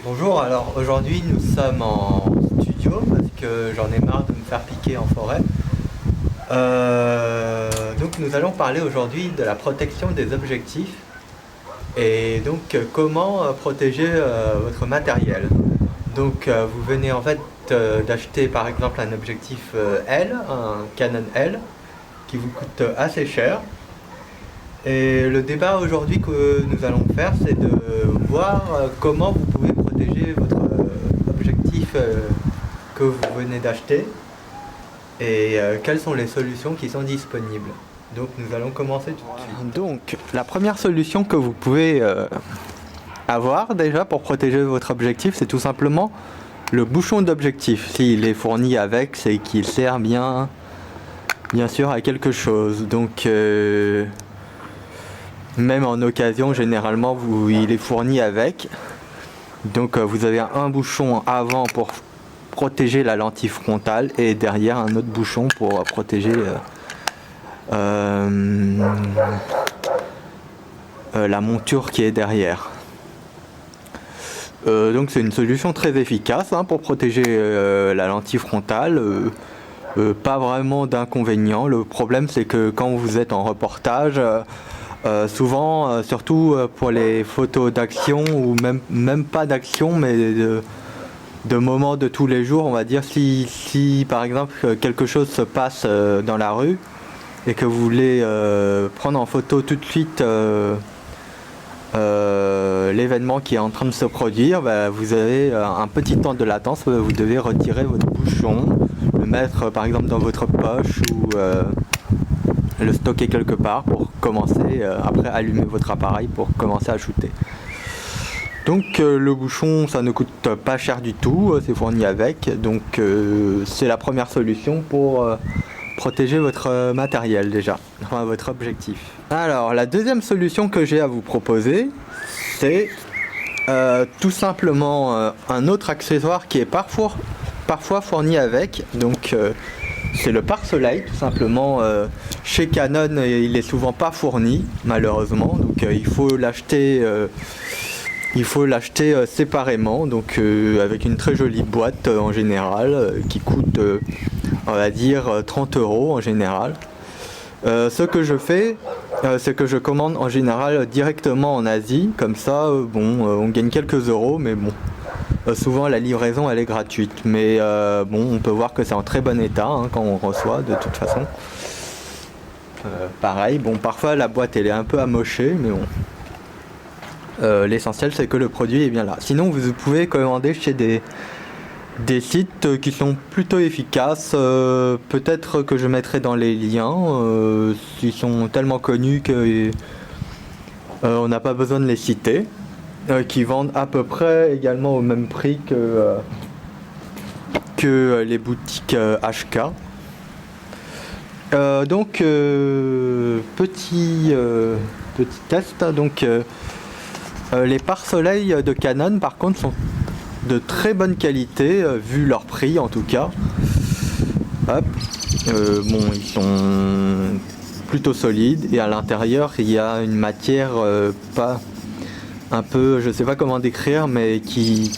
Bonjour, alors aujourd'hui nous sommes en studio parce que j'en ai marre de me faire piquer en forêt. Donc nous allons parler aujourd'hui de la protection des objectifs et donc comment protéger votre matériel. Donc vous venez en fait d'acheter par exemple un objectif L, un Canon L, qui vous coûte assez cher. Et le débat aujourd'hui que nous allons faire, c'est de voir comment vous pouvez protéger votre objectif que vous venez d'acheter et quelles sont les solutions qui sont disponibles. Donc nous allons commencer tout de suite. Donc la première solution que vous pouvez avoir déjà pour protéger votre objectif, c'est tout simplement le bouchon d'objectif. S'il est fourni avec, c'est qu'il sert bien sûr à quelque chose. Donc même en occasion, généralement, il est fourni avec. Donc vous avez un bouchon avant pour protéger la lentille frontale et derrière un autre bouchon pour protéger la monture qui est derrière. Donc c'est une solution très efficace pour protéger la lentille frontale. Pas vraiment d'inconvénients. Le problème c'est que quand vous êtes en reportage, souvent, surtout pour les photos d'action ou même pas d'action, mais de moments de tous les jours, on va dire, si par exemple quelque chose se passe dans la rue et que vous voulez prendre en photo tout de suite l'événement qui est en train de se produire, vous avez un petit temps de latence, vous devez retirer votre bouchon, le mettre par exemple dans votre poche ou le stocker quelque part pour commencer, après allumer votre appareil pour commencer à shooter. Donc le bouchon ça ne coûte pas cher du tout, c'est fourni avec, donc c'est la première solution pour protéger votre matériel déjà, enfin votre objectif. Alors la deuxième solution que j'ai à vous proposer, c'est tout simplement un autre accessoire qui est parfois fourni avec, donc c'est le pare-soleil tout simplement. Chez Canon il est souvent pas fourni malheureusement, donc il faut l'acheter séparément, donc avec une très jolie boîte en général qui coûte on va dire 30 € en général. Ce que je fais, c'est que je commande en général directement en Asie, comme ça on gagne quelques euros, mais bon, souvent la livraison elle est gratuite, mais on peut voir que c'est en très bon état quand on reçoit de toute façon. Pareil, parfois la boîte elle est un peu amochée, mais bon. L'essentiel c'est que le produit est bien là. Sinon vous pouvez commander chez des sites qui sont plutôt efficaces. Peut-être que je mettrai dans les liens. Ils sont tellement connus que on n'a pas besoin de les citer. Qui vendent à peu près également au même prix que les boutiques HK. Donc petit test. Donc les pare-soleil de Canon par contre sont de très bonne qualité vu leur prix en tout cas. Hop. Ils sont plutôt solides et à l'intérieur il y a une matière pas un peu, je sais pas comment décrire, mais qui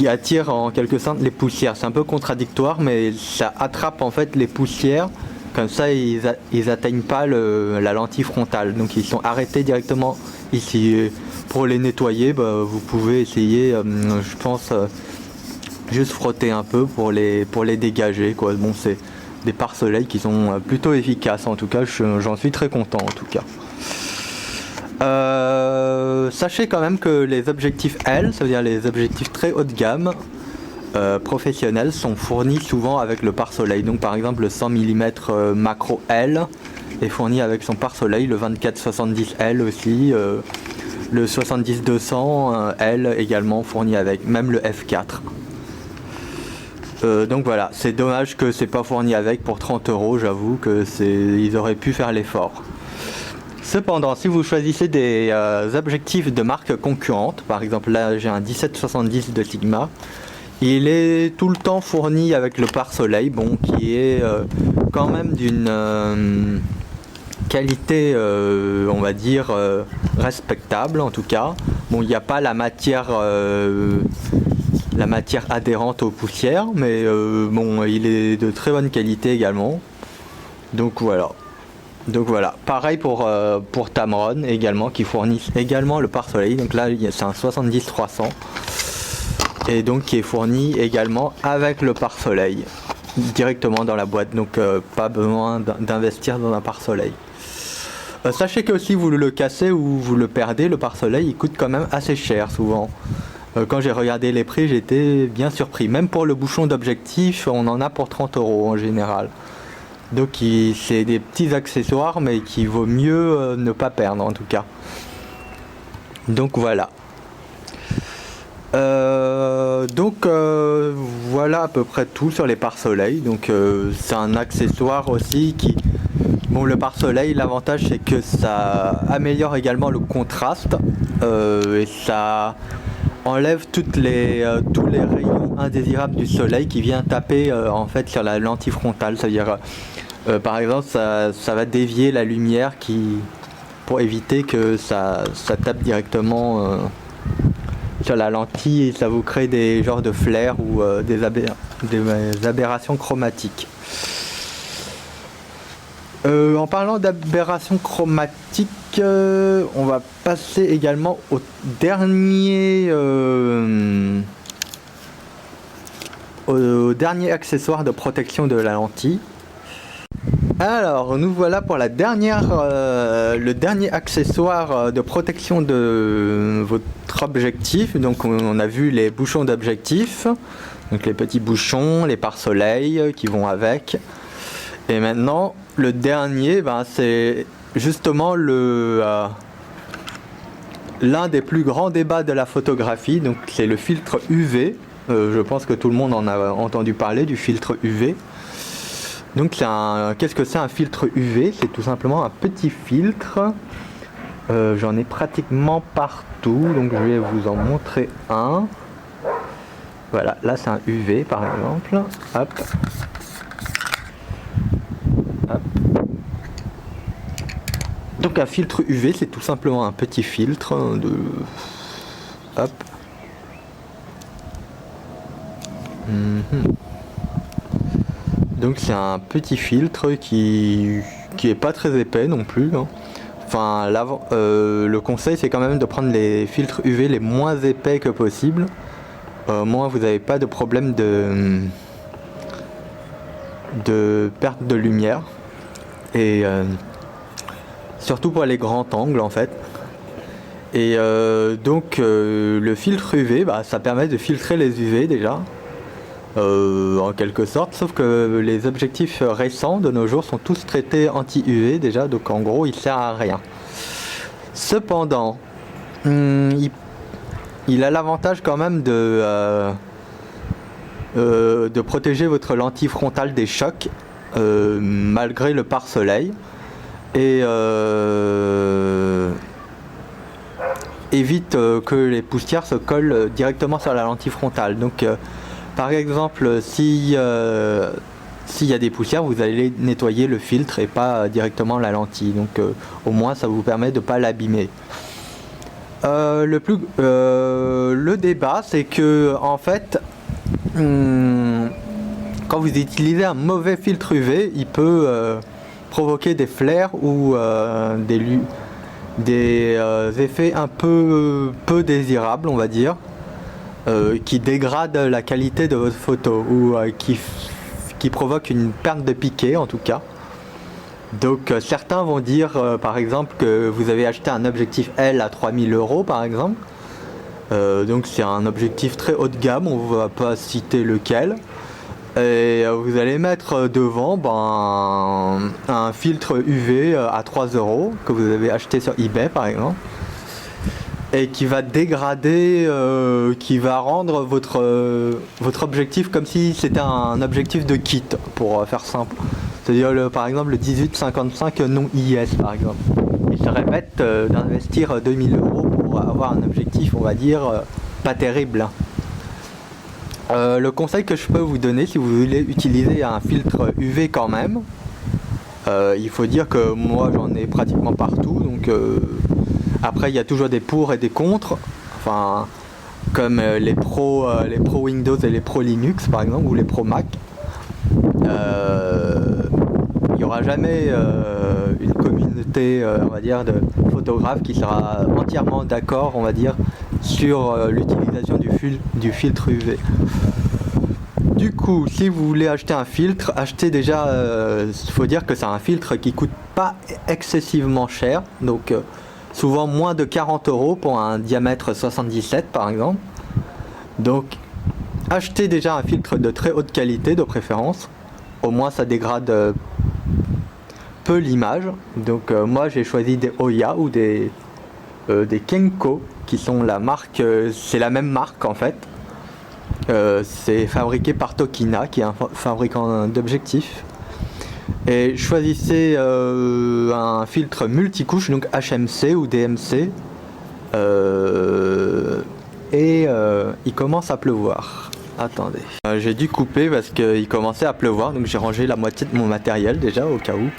attire en quelque sorte les poussières. C'est un peu contradictoire, mais ça attrape en fait les poussières. Comme ça, ils atteignent pas la lentille frontale. Donc ils sont arrêtés directement ici. Pour les nettoyer, vous pouvez essayer, je pense, juste frotter un peu pour les dégager, quoi. Bon, c'est des pare-soleil qui sont plutôt efficaces. En tout cas, j'en suis très content en tout cas. Sachez quand même que les objectifs L, ça veut dire les objectifs très haut de gamme, professionnels, sont fournis souvent avec le pare-soleil. Donc par exemple le 100 mm macro L est fourni avec son pare-soleil, le 24-70 L aussi, le 70-200 L également fourni avec, même le F4. Donc voilà, c'est dommage que c'est pas fourni avec pour 30 €, j'avoue que ils auraient pu faire l'effort. Cependant, si vous choisissez des objectifs de marque concurrente, par exemple là j'ai un 17-70 de Sigma, il est tout le temps fourni avec le pare-soleil, qui est quand même qualité, on va dire, respectable en tout cas. Bon, il n'y a pas la matière adhérente aux poussières, mais bon, il est de très bonne qualité également. Donc voilà. Pareil pour Tamron également, qui fournissent également le pare-soleil. Donc là, c'est un 70-300. Et donc qui est fourni également avec le pare-soleil directement dans la boîte. Donc pas besoin d'investir dans un pare-soleil. Sachez que si vous le cassez ou vous le perdez, le pare-soleil il coûte quand même assez cher souvent. Quand j'ai regardé les prix, j'étais bien surpris. Même pour le bouchon d'objectif, on en a pour 30 € en général. Donc c'est des petits accessoires, mais qu'il vaut mieux ne pas perdre en tout cas. Donc voilà. Voilà à peu près tout sur les pare-soleil. Donc c'est un accessoire aussi qui... Bon, le pare-soleil, l'avantage c'est que ça améliore également le contraste et ça enlève tous les rayons indésirables du soleil qui vient taper en fait sur la lentille frontale. C'est-à-dire par exemple ça va dévier la lumière pour éviter que ça tape directement sur la lentille et ça vous crée des genres de flares ou des aberrations chromatiques. En parlant d'aberrations chromatiques, on va passer également au dernier accessoire de protection de la lentille. Alors, nous voilà pour le dernier accessoire de protection de votre objectif. Donc, on a vu les bouchons d'objectif, donc les petits bouchons, les pare-soleil qui vont avec. Et maintenant, le dernier, c'est justement l'un des plus grands débats de la photographie. Donc, c'est le filtre UV. Je pense que tout le monde en a entendu parler du filtre UV. Donc qu'est-ce que c'est un filtre UV? C'est tout simplement un petit filtre. J'en ai pratiquement partout, donc je vais vous en montrer un. Voilà, là c'est un UV par exemple. Hop. Hop. Donc un filtre UV, c'est tout simplement un petit filtre de... Hop. Donc c'est un petit filtre qui est pas très épais non plus. Hein. Enfin, le conseil c'est quand même de prendre les filtres UV les moins épais que possible. Moins vous n'avez pas de problème de perte de lumière. Et surtout pour les grands angles en fait. Et donc le filtre UV, ça permet de filtrer les UV déjà. En quelque sorte, sauf que les objectifs récents de nos jours sont tous traités anti-UV déjà, donc en gros il sert à rien. Cependant, il a l'avantage quand même de protéger votre lentille frontale des chocs malgré le pare-soleil et évite que les poussières se collent directement sur la lentille frontale. Donc par exemple, s'il y a des poussières, vous allez nettoyer le filtre et pas directement la lentille. Donc au moins ça vous permet de ne pas l'abîmer. Le débat, c'est que en fait, quand vous utilisez un mauvais filtre UV, il peut provoquer des flares ou des effets un peu désirables, on va dire. Qui dégrade la qualité de votre photo ou qui provoque une perte de piqué en tout cas. Donc certains vont dire par exemple que vous avez acheté un objectif L à 3000 € par exemple. Donc c'est un objectif très haut de gamme, on ne va pas citer lequel. Et vous allez mettre devant un filtre UV à 3 € que vous avez acheté sur eBay par exemple. Et qui va dégrader, qui va rendre votre objectif comme si c'était un objectif de kit, pour faire simple. C'est-à-dire par exemple le 18-55 non IS par exemple. Il serait bête d'investir 2000 € pour avoir un objectif, on va dire, pas terrible. Le conseil que je peux vous donner si vous voulez utiliser un filtre UV quand même, Il faut dire que moi j'en ai pratiquement partout, donc après il y a toujours des pour et des contre, enfin comme les pro Windows et les pro Linux par exemple, ou les pro Mac. Il n'y aura jamais une communauté, on va dire, de photographes qui sera entièrement d'accord, on va dire, sur l'utilisation du filtre UV. Du coup, si vous voulez acheter un filtre, achetez déjà, il faut dire que c'est un filtre qui coûte pas excessivement cher, donc souvent moins de 40 € pour un diamètre 77 par exemple. Donc achetez déjà un filtre de très haute qualité de préférence, au moins ça dégrade peu l'image. Donc moi j'ai choisi des Oya ou des Kenko qui sont la marque, c'est la même marque en fait. C'est fabriqué par Tokina qui est un fabricant d'objectifs. Et choisissez un filtre multicouche, donc HMC ou DMC. Il commence à pleuvoir. Attendez. J'ai dû couper parce qu'il commençait à pleuvoir, donc j'ai rangé la moitié de mon matériel déjà au cas où.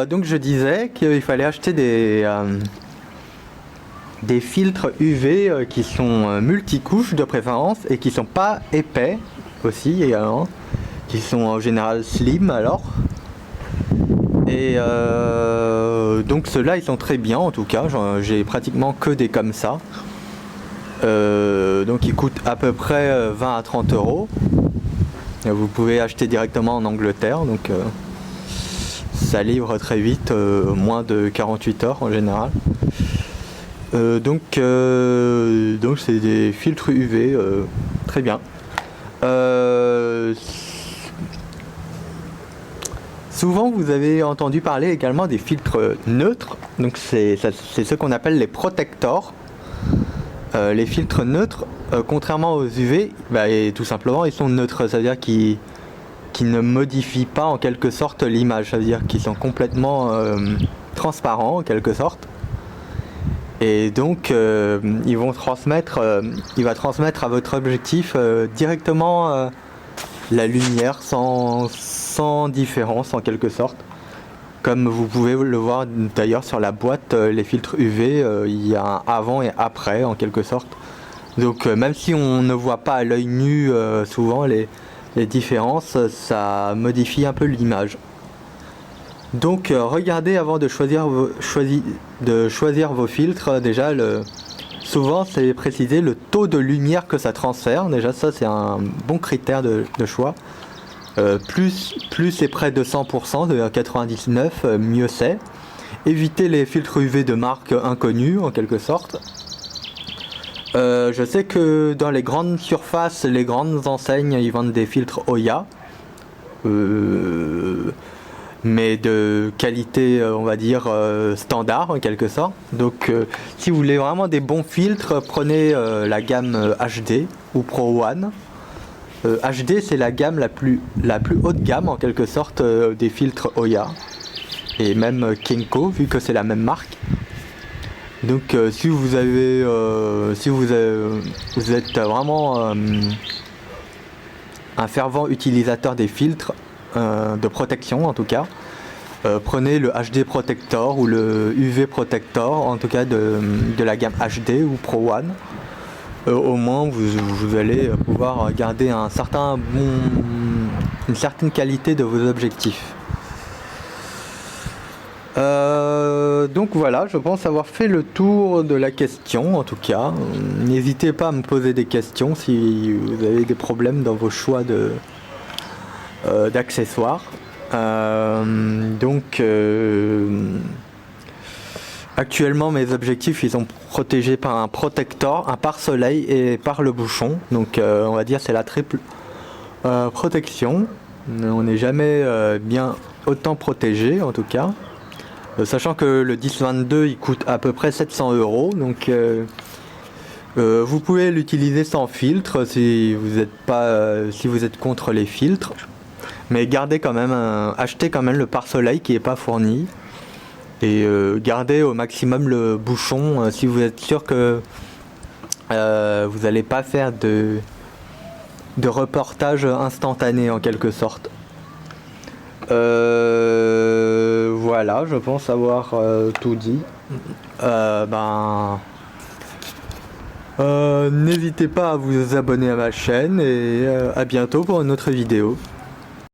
Donc je disais qu'il fallait acheter des filtres UV qui sont multicouches de préférence et qui sont pas épais aussi également, qui sont en général slim alors. Et donc ceux-là ils sont très bien en tout cas, j'ai pratiquement que des comme ça. Donc ils coûtent à peu près 20 à 30 €. Et vous pouvez acheter directement en Angleterre, donc ça livre très vite, moins de 48 heures en général. Donc c'est des filtres UV très bien. Souvent vous avez entendu parler également des filtres neutres, donc c'est ce qu'on appelle les protectors. Les filtres neutres, contrairement aux UV, et tout simplement ils sont neutres, c'est-à-dire qu'ils ne modifient pas en quelque sorte l'image, c'est-à-dire qu'ils sont complètement transparents en quelque sorte. Et donc il va transmettre à votre objectif directement la lumière sans différence en quelque sorte. Comme vous pouvez le voir d'ailleurs sur la boîte, les filtres UV, il y a un avant et après en quelque sorte. Donc même si on ne voit pas à l'œil nu souvent les différences, ça modifie un peu l'image. Donc regardez avant de choisir vos filtres, déjà souvent c'est préciser le taux de lumière que ça transfère, déjà ça c'est un bon critère de choix. Plus c'est près de 100%, de 99%, mieux c'est. Évitez les filtres UV de marque inconnue en quelque sorte. Je sais que dans les grandes surfaces, les grandes enseignes, ils vendent des filtres Oya. Mais de qualité, on va dire, standard en quelque sorte. Donc si vous voulez vraiment des bons filtres, prenez la gamme HD ou Pro One. HD c'est la gamme la plus haute gamme en quelque sorte des filtres Oya. Et même Kenko vu que c'est la même marque. Donc si vous êtes vraiment un fervent utilisateur des filtres de protection en tout cas, prenez le HD Protector ou le UV Protector en tout cas de la gamme HD ou Pro One. Au moins vous allez pouvoir garder une certaine qualité de vos objectifs. Donc voilà, je pense avoir fait le tour de la question en tout cas. N'hésitez pas à me poser des questions si vous avez des problèmes dans vos choix d'accessoires. Actuellement mes objectifs ils sont protégés par un protecteur, un pare-soleil et par le bouchon. Donc on va dire c'est la triple protection. On n'est jamais bien autant protégé en tout cas. Sachant que le 10-22 il coûte à peu près 700 €. Donc vous pouvez l'utiliser sans filtre si vous êtes contre les filtres. Mais gardez quand même achetez quand même le pare-soleil qui n'est pas fourni. Et gardez au maximum le bouchon si vous êtes sûr que vous n'allez pas faire de reportage instantané en quelque sorte. Voilà, je pense avoir tout dit. N'hésitez pas à vous abonner à ma chaîne et à bientôt pour une autre vidéo.